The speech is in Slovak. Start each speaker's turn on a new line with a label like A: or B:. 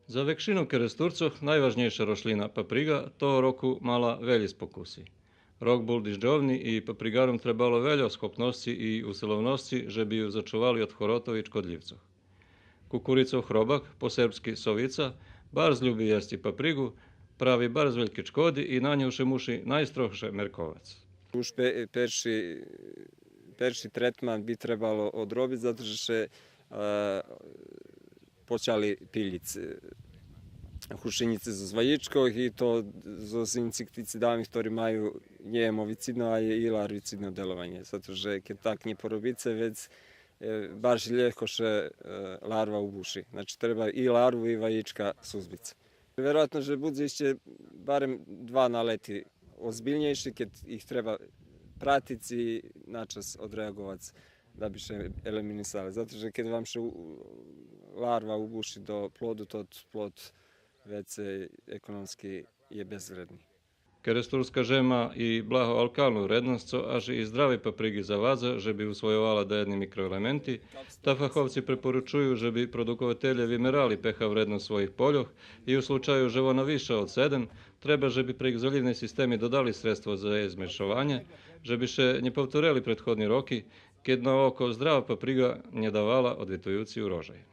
A: Za väčšinu keresturcoch najvažnejšia rošlina papriga toho roku mala veľa pokusy. Rok bol dižďovný i paprigarom trebalo veľa schopnosti i usilovnosti, že by ju začuvali od chorotov i škodljivcov. Kukuricov chrobak, po serbski sovica, barz ljubi jesti paprigu, pravi barz veľké škody i na nju še muši najstrohše merkovac.
B: Už perši tretman bi trebalo odrobiti, zato što še počali piljic hušenice z zvajičkov i to z insekticidami, ktorí majú nie movicidno, a je i larvicidno delovanje. Zato že keď tak nie porobice, već baš ljehko še larva ubuši. Znači treba i larvu i vajička suzbica. Vjerojatno že bude ešte barem 2 naleti ozbiljnejši, keď ih treba pratiti i načas odreagovati da bi še eliminisali. Zato že keď vam še larva ubuši do plodu, to plod već ekonomski je bezvredný.
A: Keresturska žema i blaho alkalnu vrednost, co až i zdrave paprigi zavadza, že bi usvojovala dajedni mikroelementi, ta fahovci preporučuju, že bi produkovatelje vymerali pH vrednost svojih poljoh i u slučaju že ona viša od 7, treba že bi prek zalivni sistemi dodali sredstvo za zmešovanje, že bi še ne povtorili prethodni roki, keď na oko zdrava papriga nje davala odvitujući urožaj.